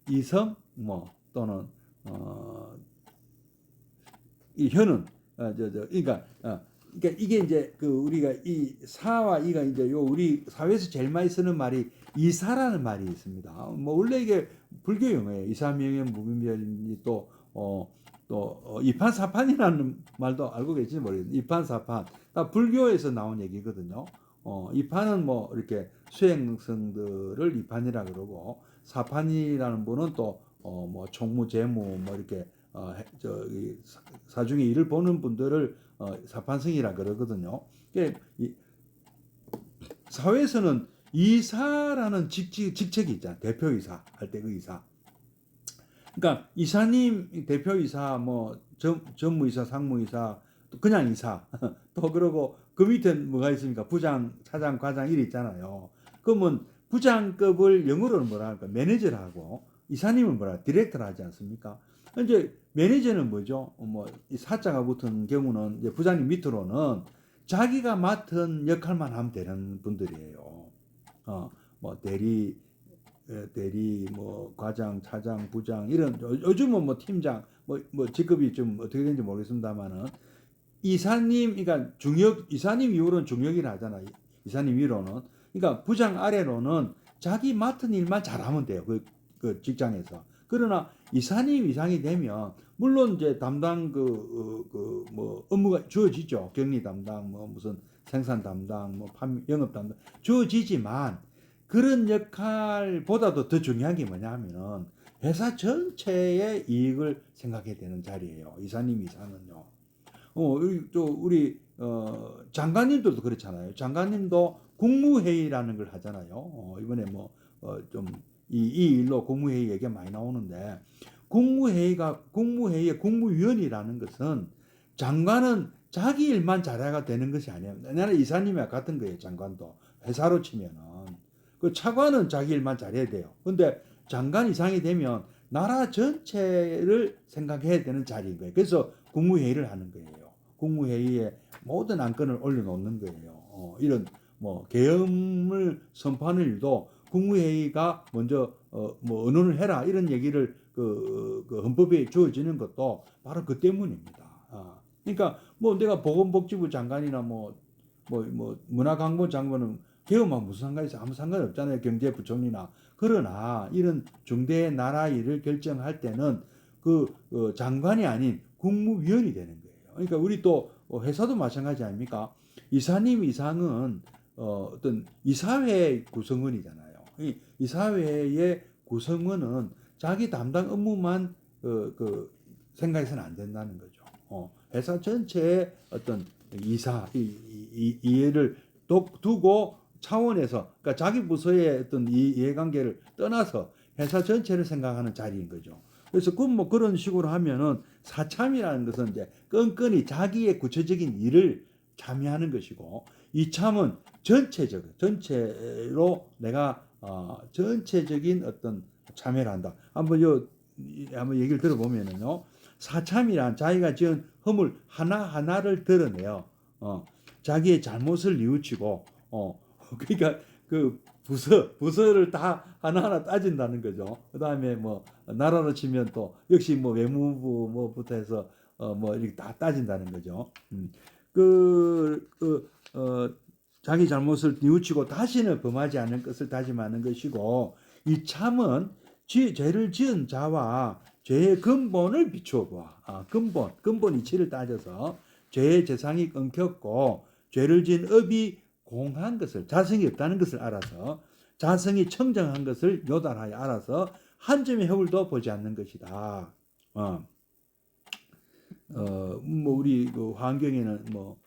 이성 또는 이 현은 그러니까 이게 이제 그 우리가 이 사와 이가 이제 우리 사회에서 제일 많이 쓰는 말이 이사라는 말이 있습니다. 원래 이게 불교 용어예요. 이사명예 무비멸이 또 이판사판이라는 말도 알고 계신지 모르겠는데 이판사판 다 불교에서 나온 얘기거든요. 이판은 이렇게 수행성들을 이판이라 그러고 사판이라는 분은 또 총무 재무 이렇게 사중에 일을 보는 분들을 사판성이라 그러거든요. 사회에서는 이사라는 직책이 있잖아요. 대표이사 할 때 그 이사. 그러니까 이사님, 대표이사, 전무이사, 상무이사, 또 그냥 이사, 또 그러고 그 밑에 뭐가 있습니까? 부장, 차장, 과장 일 있잖아요. 그러면 부장급을 영어로는 뭐라 할까? 매니저라고, 이사님은 뭐라 디렉터라 하지 않습니까? 이제 매니저는 뭐죠? 이 사자가 붙은 경우는 이제 부장님 밑으로는 자기가 맡은 역할만 하면 되는 분들이에요. 대리, 과장, 차장, 부장 이런 요즘은 팀장 직급이 좀 어떻게 되는지 모르겠습니다만은 이사님 그러니까 이사님 이후로는 중역이라 하잖아요. 이사님 위로는 그러니까 부장 아래로는 자기 맡은 일만 잘하면 돼요. 그 직장에서. 그러나 이사님 이상이 되면 물론 이제 담당 업무가 주어지죠. 격리 담당 무슨 생산 담당 영업 담당 주어지지만 그런 역할보다도 더 중요한 게 뭐냐면은 회사 전체의 이익을 생각해야 되는 자리예요. 이사님 이사는요. 또 우리 장관님들도 그렇잖아요. 장관님도 국무회의라는 걸 하잖아요. 이번에 좀 이 일로 국무회의 얘기가 많이 나오는데 국무회의의 국무위원이라는 것은 장관은 자기 일만 잘해가 되는 것이 아니에요. 나는 이사님이랑 같은 거예요. 장관도 회사로 치면은 그 차관은 자기 일만 잘해야 돼요. 근데 장관 이상이 되면 나라 전체를 생각해야 되는 자리인 거예요. 그래서 국무회의를 하는 거예요. 국무회의에 모든 안건을 올려놓는 거예요. 이런 계엄을 선포하는 일도 국무회의가 먼저 의논을 해라 이런 얘기를 그 헌법에 주어지는 것도 바로 그 때문입니다. 그러니까 내가 보건복지부 장관이나 문화관광부 장관은 계엄하고 무슨 상관이 있어? 아무 상관이 없잖아요. 경제부총리나. 그러나 이런 중대 나라 일을 결정할 때는 그 장관이 아닌 국무위원이 되는 거예요. 그러니까 우리 또 회사도 마찬가지 아닙니까? 이사님 이상은 어떤 이사회 구성원이잖아요. 이사회의 구성원은 자기 담당 업무만 생각해서는 안 된다는 거죠. 회사 전체의 어떤 이해를 두고 차원에서 그러니까 자기 부서의 어떤 이해관계를 떠나서 회사 전체를 생각하는 자리인 거죠. 그래서 그런 식으로 하면은 사참이라는 것은 이제 끈끈이 자기의 구체적인 일을 참여하는 것이고 이참은 전체로 내가 전체적인 어떤 참여를 한다. 한번 얘기를 들어보면은요. 사참이란 자기가 지은 허물 하나하나를 드러내요. 자기의 잘못을 뉘우치고 그러니까 그 부서를 다 하나하나 따진다는 거죠. 그다음에 나라로 치면 또 역시 외무부부터 해서 이렇게 다 따진다는 거죠. 자기 잘못을 뉘우치고 다시는 범하지 않을 것을 다짐하는 것이고 이 참은 죄를 지은 자와 죄의 근본을 비추어 봐. 근본 이치를 따져서 죄의 재상이 끊겼고 죄를 지은 업이 공한 것을, 자성이 없다는 것을 알아서, 자성이 청정한 것을 요달하여 알아서 한 점의 허물도 보지 않는 것이다. 뭐 우리 그 환경에는 뭐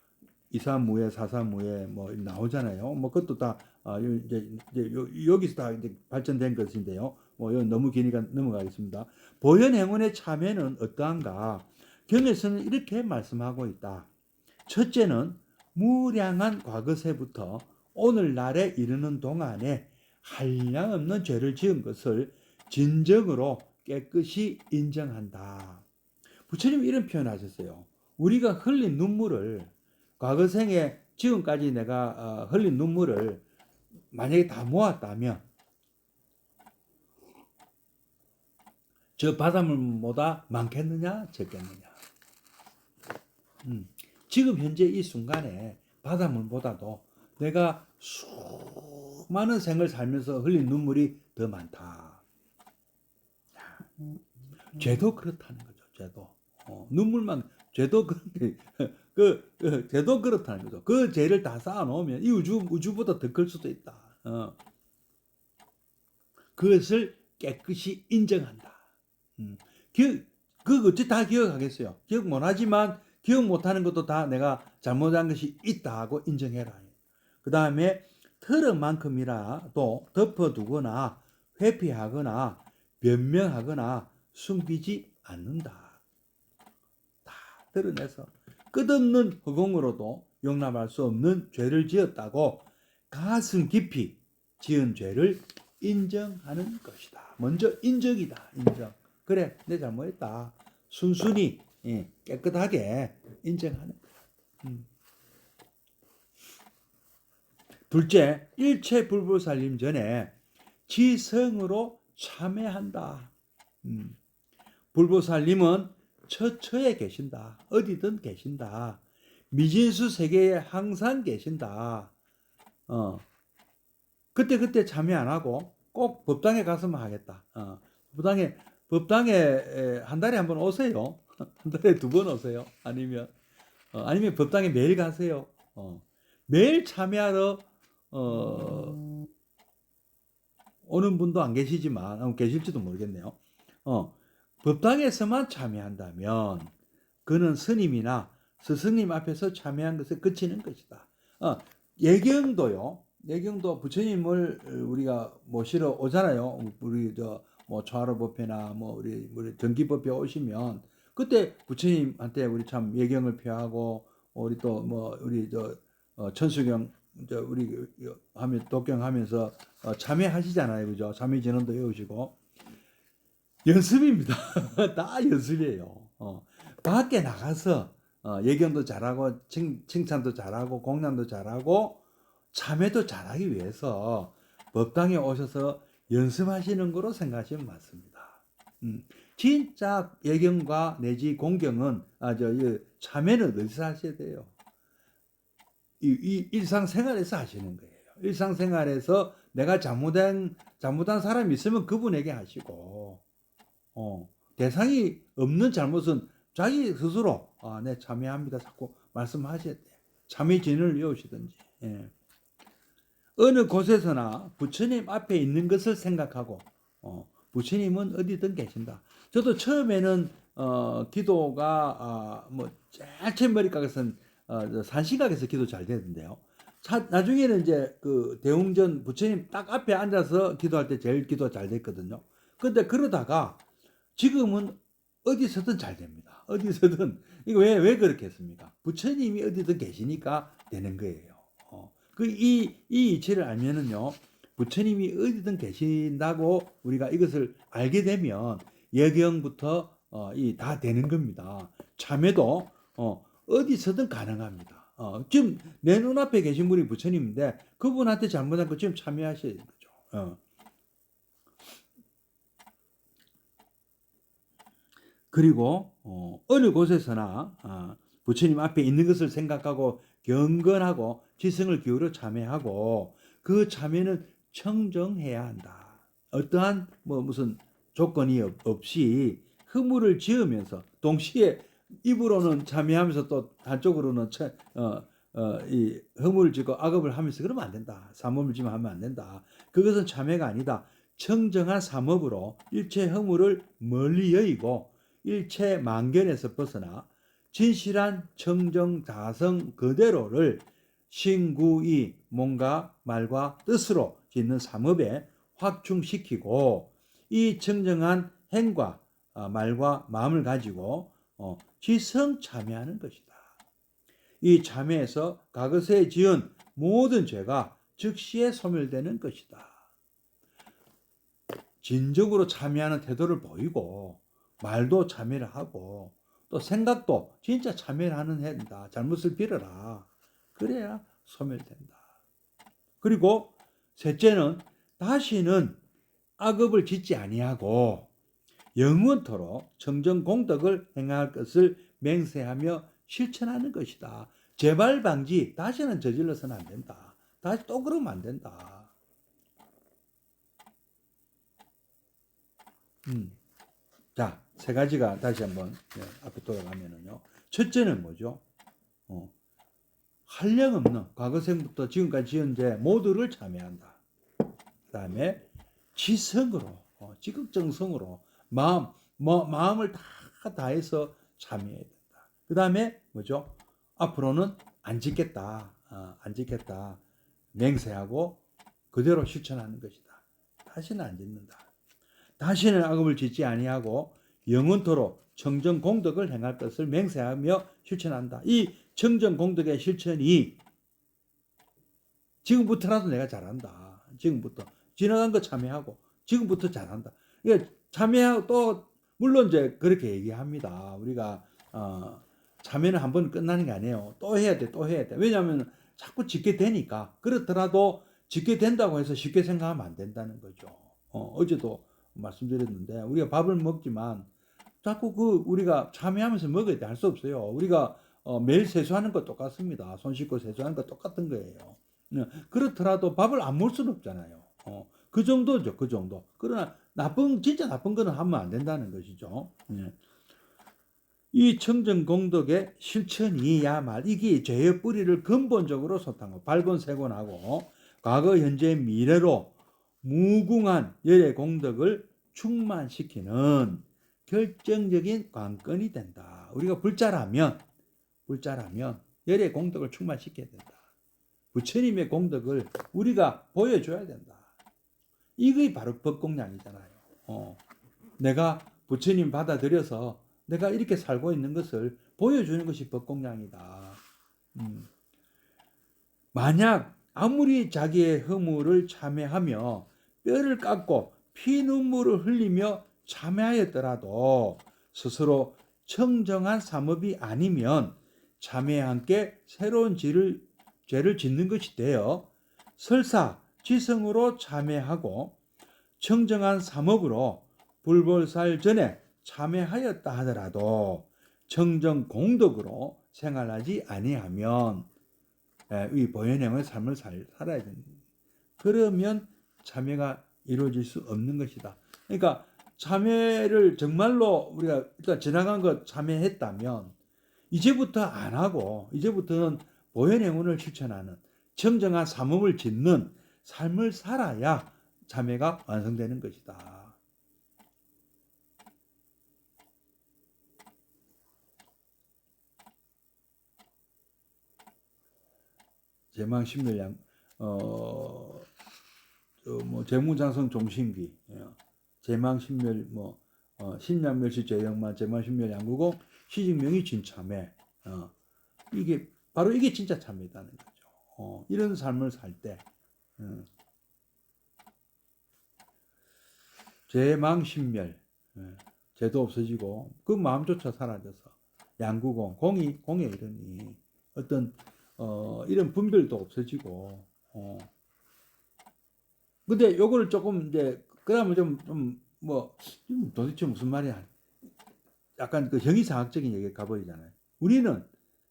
이사무예, 사사무예 뭐 나오잖아요. 뭐 그것도 다 이제 여기서 다 이제 발전된 것인데요. 뭐 이건 너무 기니까 넘어가겠습니다. 보현행운의 참여는 어떠한가? 경에서는 이렇게 말씀하고 있다. 첫째는 무량한 과거세부터 오늘날에 이르는 동안에 한량없는 죄를 지은 것을 진정으로 깨끗이 인정한다. 부처님 이런 표현하셨어요. 우리가 흘린 눈물을, 과거생에 지금까지 내가 흘린 눈물을 만약에 다 모았다면 저 바닷물보다 많겠느냐 적겠느냐. 지금 현재 이 순간에 바닷물보다도 내가 수많은 생을 살면서 흘린 눈물이 더 많다. 죄도 그렇다는 거죠. 죄도 눈물만, 죄도 죄도 그렇다는 거죠. 그 죄를 다 쌓아놓으면 이 우주보다 더 클 수도 있다. 그것을 깨끗이 인정한다. 그 어찌 다 기억하겠어요. 기억 못하지만 기억 못하는 것도 다 내가 잘못한 것이 있다 하고 인정해라. 그 다음에 털어만큼이라도 덮어두거나 회피하거나 변명하거나 숨기지 않는다. 다 드러내서 끝없는 허공으로도 용납할 수 없는 죄를 지었다고 가슴 깊이 지은 죄를 인정하는 것이다. 먼저 인정이다. 인정. 그래, 내 잘못했다. 순순히 깨끗하게 인정하는 거야. 둘째, 일체 불보살님 전에 지성으로 참회한다. 불보살님은 처처에 계신다. 어디든 계신다. 미진수 세계에 항상 계신다. 그때 참회 안 하고 꼭 법당에 가서만 하겠다. 법당에 한 달에 한 번 오세요. 한 달에 2번 오세요. 아니면 법당에 매일 가세요. 매일 참여하러 오는 분도 안 계시지만 계실지도 모르겠네요. 법당에서만 참여한다면 그는 스님이나 스승님 앞에서 참여한 것에 그치는 것이다. 예경도요. 예경도 부처님을 우리가 모시러 오잖아요. 우리 뭐 초하루법회나 뭐 우리 정기법회 오시면 그때 부처님한테 우리 참 예경을 표하고 우리 또 뭐 우리 천수경 우리 하면 독경하면서 참여하시잖아요, 그죠? 참여 진원도 외우시고 연습입니다. 다 연습이에요. 밖에 나가서 예경도 잘하고 칭찬도 잘하고 공양도 잘하고 참여도 잘하기 위해서 법당에 오셔서 연습하시는 거로 생각하시면 맞습니다. 진짜 예경과 내지 공경은 참여는 어디서 하셔야 돼요? 이 일상생활에서 하시는 거예요. 일상생활에서 내가 잘못한 사람이 있으면 그분에게 하시고 대상이 없는 잘못은 자기 스스로 네 참여합니다 자꾸 말씀하셔야 돼요. 참여 진을 외우시든지. 어느 곳에서나 부처님 앞에 있는 것을 생각하고 부처님은 어디든 계신다. 저도 처음에는 기도가 뭐 제일 머리각에서는 산시각에서 기도 잘 되던데요. 나중에는 이제 그 대웅전 부처님 딱 앞에 앉아서 기도할 때 제일 기도 잘 됐거든요. 근데 그러다가 지금은 어디서든 잘 됩니다. 어디서든. 이거 왜 그렇게 했습니까? 부처님이 어디든 계시니까 되는 거예요. 이 이치를 알면은요, 부처님이 어디든 계신다고 우리가 이것을 알게 되면 예경부터 다 되는 겁니다. 참회도 어디서든 가능합니다. 지금 내 눈앞에 계신 분이 부처님인데 그분한테 잘못한 거 지금 참여하셔야 되는 거죠. 그리고 어느 곳에서나 부처님 앞에 있는 것을 생각하고 경건하고 지성을 기울여 참여하고 그 참여는 청정해야 한다. 어떠한 무슨 조건이 없이 허물을 지으면서 동시에 입으로는 참여하면서 또 한쪽으로는 이 허물을 짓고 악업을 하면서 그러면 안 된다. 삼업을 지면 하면 안 된다. 그것은 참회가 아니다. 청정한 삼업으로 일체 허물을 멀리 여의고 일체 만견에서 벗어나 진실한 청정 자성 그대로를 신구이 몸과 말과 뜻으로 짓는 삼업에 확충시키고 이 청정한 행과 말과 마음을 가지고 지성 참회하는 것이다. 이 참회에서 과거세에 지은 모든 죄가 즉시에 소멸되는 것이다. 진정으로 참회하는 태도를 보이고 말도 참회를 하고 또 생각도 진짜 참회를 하는 해다. 잘못을 빌어라. 그래야 소멸된다. 그리고 셋째는 다시는 악업을 짓지 아니하고 영원토록 청정공덕을 행할 것을 맹세하며 실천하는 것이다. 재발 방지, 다시는 저질러서는 안 된다. 다시 또 그러면 안 된다. 자, 세 가지가 다시 한번 앞에 돌아가면은요. 첫째는 뭐죠? 한량없는 과거생부터 지금까지 지은 죄 모두를 참회한다. 그 다음에 지성으로, 지극정성으로 마음을 다 다해서 참여해야 된다. 그 다음에 뭐죠? 앞으로는 안 짓겠다. 안 짓겠다. 맹세하고 그대로 실천하는 것이다. 다시는 안 짓는다. 다시는 악업을 짓지 아니하고 영원토록 청정공덕을 행할 것을 맹세하며 실천한다. 이 청정공덕의 실천이 지금부터라도 내가 잘한다. 지금부터 지나간 거 참여하고 지금부터 잘한다. 그러니까 참여하고 또 물론 이제 그렇게 얘기합니다. 우리가 참여는 한 번 끝나는 게 아니에요. 또 해야 돼, 또 해야 돼. 왜냐하면 자꾸 짓게 되니까. 그렇더라도 짓게 된다고 해서 쉽게 생각하면 안 된다는 거죠. 어제도 말씀드렸는데 우리가 밥을 먹지만 자꾸 우리가 참여하면서 먹어야 돼. 할 수 없어요. 우리가 매일 세수하는 거 똑같습니다. 손 씻고 세수하는 거 똑같은 거예요. 그렇더라도 밥을 안 먹을 수는 없잖아요. 그 정도죠, 그 정도. 그러나 진짜 나쁜 거는 하면 안 된다는 것이죠. 이 청정공덕의 실천이야말 이게 죄의 뿌리를 근본적으로 소탕하고 발본세곤하고 과거, 현재, 미래로 무궁한 열의 공덕을 충만시키는 결정적인 관건이 된다. 우리가 불자라면 열의 공덕을 충만시켜야 된다. 부처님의 공덕을 우리가 보여줘야 된다. 이게 바로 법공양이잖아요. 내가 부처님 받아들여서 내가 이렇게 살고 있는 것을 보여주는 것이 법공양이다. 만약 아무리 자기의 허물을 참회하며 뼈를 깎고 피눈물을 흘리며 참회하였더라도 스스로 청정한 삼업이 아니면 참회와 함께 새로운 죄를 짓는 것이 되어 설사 지성으로 참회하고 청정한 삼업으로 불벌살 전에 참회하였다 하더라도 청정공덕으로 생활하지 아니하면 이 보현행의 삶을 살아야 된다. 그러면 참회가 이루어질 수 없는 것이다. 그러니까 참회를 정말로 우리가 일단 지나간 것 참회했다면 이제부터 안 하고 이제부터는 보현행운을 실천하는 청정한 삼업을 짓는 삶을 살아야 참회가 완성되는 것이다. 제망신멸양 재무장성 종신기 제망신멸 신양멸시 제영만 제망신멸 양구공 시직명이 진참회 이게 바로 이게 진짜 참회다는 거죠. 이런 삶을 살 때 제망신멸 죄도 없어지고 그 마음조차 사라져서 양구공 공에 이르니 어떤 이런 분별도 없어지고 근데 요거를 조금 이제 그러면 도대체 무슨 말이야? 약간 그 형이상학적인 얘기가 가버리잖아요. 우리는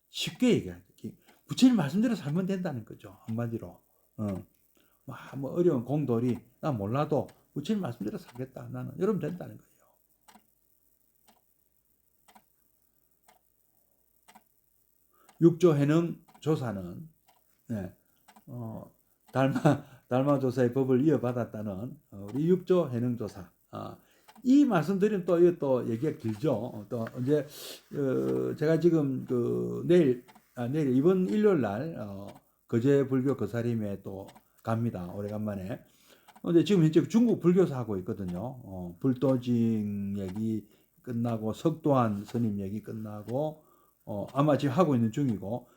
쉽게 얘기하죠. 부처님 말씀대로 살면 된다는 거죠. 한마디로. 뭐 어려운 공돌이 나 몰라도 부처님 말씀대로 살겠다. 나는 이러면 된다는 거예요. 육조 해능 조사는 네, 달마 조사의 법을 이어받았다는 우리 육조 해능 조사. 이 말씀드리면 또 이거 또 얘기가 길죠. 또 이제 제가 지금 그 내일 이번 일요일 날 거제 불교 거사림에 또 갑니다. 오래간만에. 근데 지금 현재 중국 불교사 하고 있거든요. 불도징 얘기 끝나고 석도한 스님 얘기 끝나고 아마 지금 하고 있는 중이고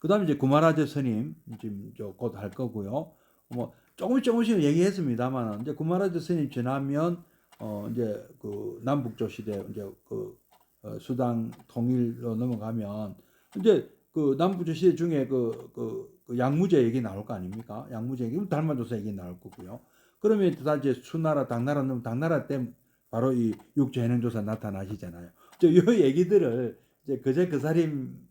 그다음에 이제 구마라제 스님 지금 곧 할 거고요. 뭐 조금씩 얘기했습니다만 이제 구마라제 스님 지나면 이제 그 남북조 시대 이제 그 수당 통일로 넘어가면 이제 그 남북조 시대 중에 그 양무제 얘기 나올 거 아닙니까? 양무제 얘기, 달마조사 얘기 나올 거고요. 그러면 다 이제 수나라, 당나라 넣으면 당나라 때 바로 이 육조해능조사 나타나시잖아요. 이 얘기들을 이제 거제 거사림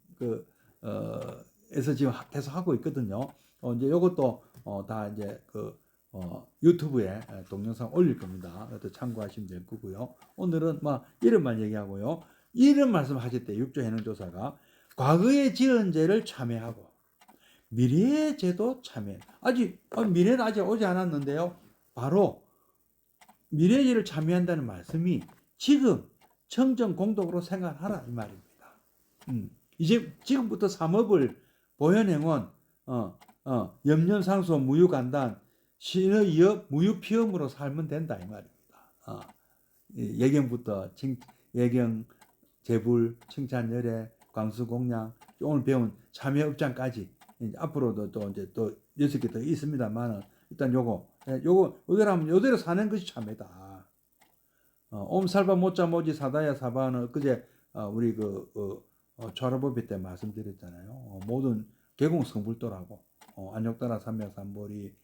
에서 지금 계속 하고 있거든요. 이제 요것도 다 이제 유튜브에 동영상 올릴 겁니다. 그것도 참고하시면 될 거고요. 오늘은 막 이름만 얘기하고요. 이런 말씀 하셨대요. 육조해능조사가 과거에 지은 죄를 참회하고 미래의 죄도 참회. 미래는 아직 오지 않았는데요. 바로 미래의 죄를 참회한다는 말씀이 지금 청정공덕으로 생각하라 이 말입니다. 이제 지금부터 삼업을 보현행원, 염려상소, 무유간단, 신의이업, 무유피엄으로 살면 된다 이 말입니다. 예경부터 예경, 재불, 칭찬열애, 광수공양, 오늘 배운 참여업장까지 앞으로도 또 이제 또 6개 더 있습니다만 일단 요대로 사는 것이 참회다. 옴살바 모짜 모지 사다야 사바는 그제 우리 초라법회 때 말씀드렸잖아요. 모든 개공 성불도라고 안욕따라 삼명삼보리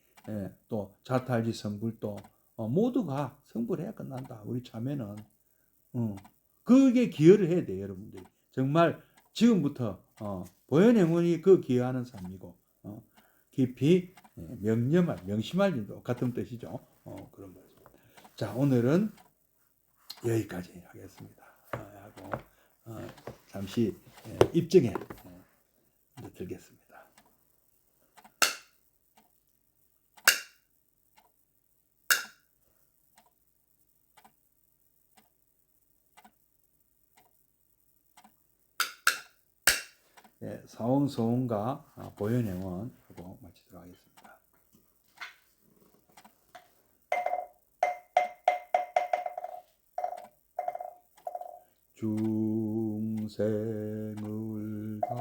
또 자탈지 성불도 모두가 성불해야 끝난다. 우리 참회는 그게 기여를 해야 돼요, 여러분들이. 정말 지금부터 보현행운이 그 기여하는 삶이고 깊이 명심할 일도 같은 뜻이죠. 그런 말씀. 자, 오늘은 여기까지 하겠습니다. 하고 잠시 입증에 들겠습니다. 사원소원과 보현행원 하고 마치도록 하겠습니다. 중생을 다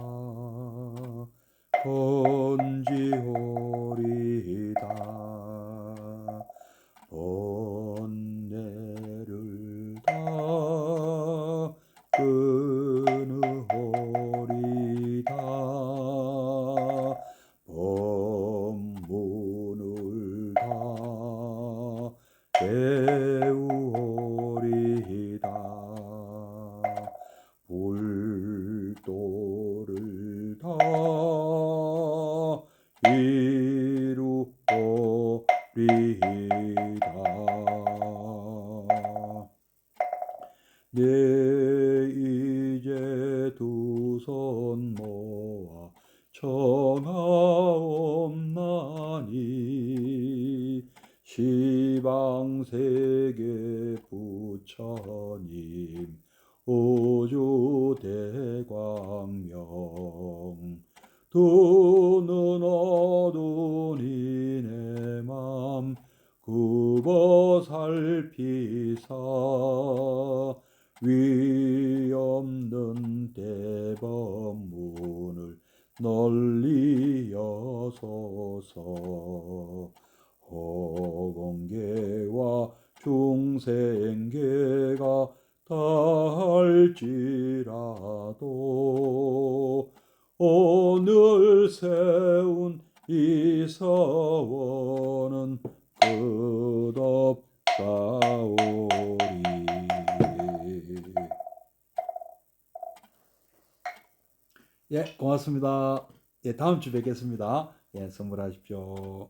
건지오리다 번뇌를 다 끊으오리다 법문을 다 배우오리다 불도를 다 이루오리다 내 이제 두 손 모아 청하옵나니 시방세계 부처님 우주대광명 두는 어두니 내 맘 굽어 살피사 위없는 대법문을 널리 여소서 허공계와 중생계가 다할지라도 오늘 세운 이 서원은 끝없사오리. 고맙습니다. 다음 주 뵙겠습니다. 선물하십시오.